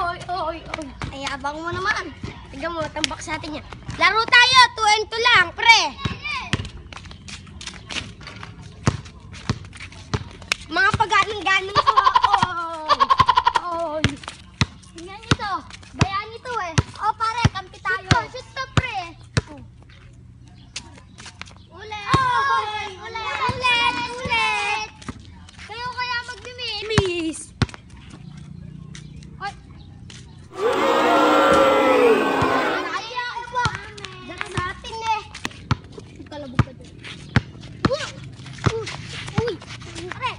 Oy. Ay, abang mo naman. Tignan mo, tambak sa atin yan. Laro tayo, 2 and 2 lang, pre. Mga pag-ganong-ganong ko. Oy. Tingnan nyo to. Bayaan nyo to eh. Oh, pare, kampi tayo. Shoot to, pre. Ulit. Kayo kaya mag-miss. Ay. Nakaya ako po. Dala sa atin eh. Kalabog ka dyan. Uy. Pre.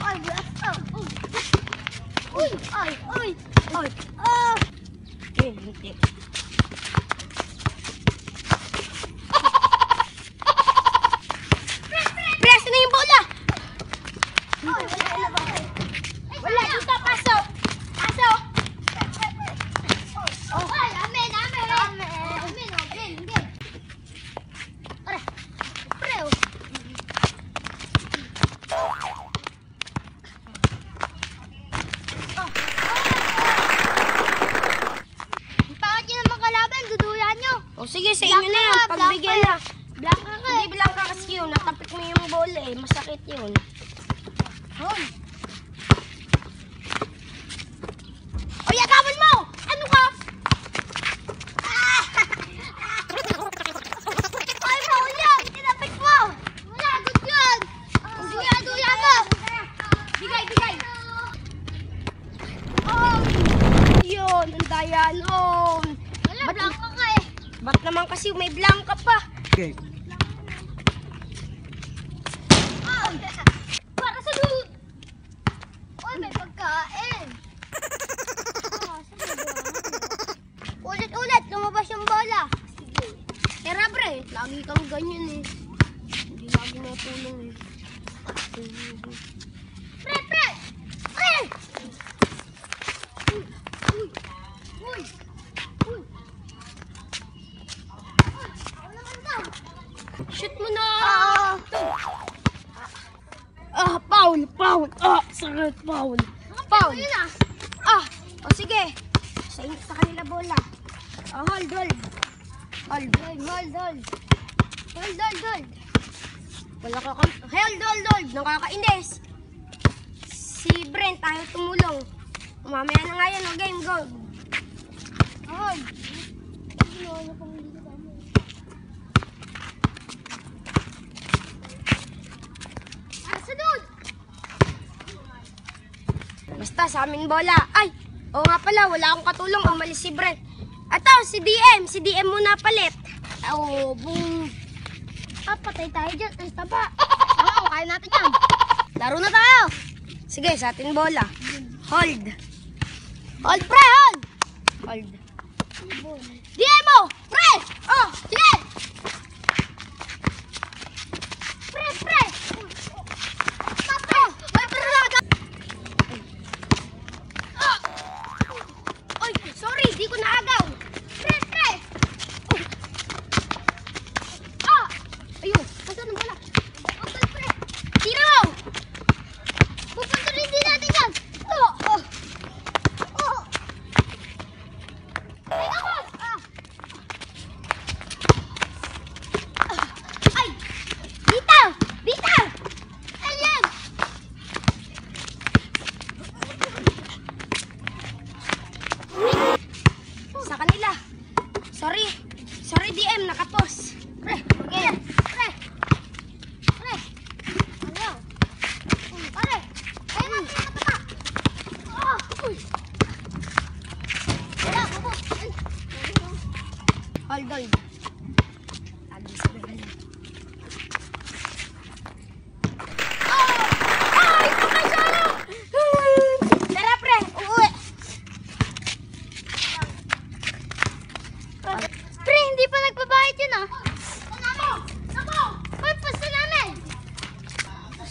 Ay, bulas to. Uy. Ay. Hindi. Press na yung bola. Wala dito, pasok. Oh, amen. Pre. Bakit nyo naman kalaban? Duduyan nyo. O sige, sa inyo na yan. Pagbigyan na. Blanca ka. Hindi blanca kasi yun. Natapik mo yung bola eh. Masakit yun. Hon. O, yagawan mo! Ano ka? Ay, bawal yan! Tinapik mo! Wala, good yun! Duya mo! Bigay! Oh! Yun, ang daya nun. Wala, blanca ka eh. Ba't naman kasi may blanca pa? Okay. Para sa loot! Oy, may pagkain! Ulit, lumabas yung bola. Tara, pre. Lagi kang ganyan eh. Hindi lagi natulong eh. Pre! Uy! Shoot mo na! Foul! Sakit, foul! O sige. Sa kanila bola. Hold. Wala ka kang... Hold! Nakakainis. Si Brent, ayaw tumulong. Mamaya na nga yan, o game, go. Hold. Basta sa amin bola. Ay! Oo nga pala, wala akong katulong. Umalis si Brent. Ato, si DM muna palit. Oh, boom. Patay tayo dyan. Ay, taba. Kaya natin yan. Laro na tayo. Sige, sa atin bola. Hold, pre, hold. DM mo! Pre! Oh, sige! Pre! Sorry, di ko naagaw. Pre! Ayun, saan ang bola? Uncle, pre. Tira mo! Pupunta rin din natin yan. Ay, ako! Ay! Dito! Ayan! Sa kanila. Sorry DM, nakapos. Pre. Ayaw. Pare. Ayaw natin nakatata. Uy. Wala, ako. Hold. Lagi sa bebe. Ay, pakasalo! Tara, pre. Uuwi. Pre, hindi pa nagbabayad yun ah. Hoy, pasta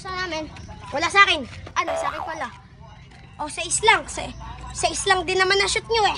namin. Wala sa akin. Ano, sa akin pala. O, sa islang. Sa islang din naman na shoot nyo eh.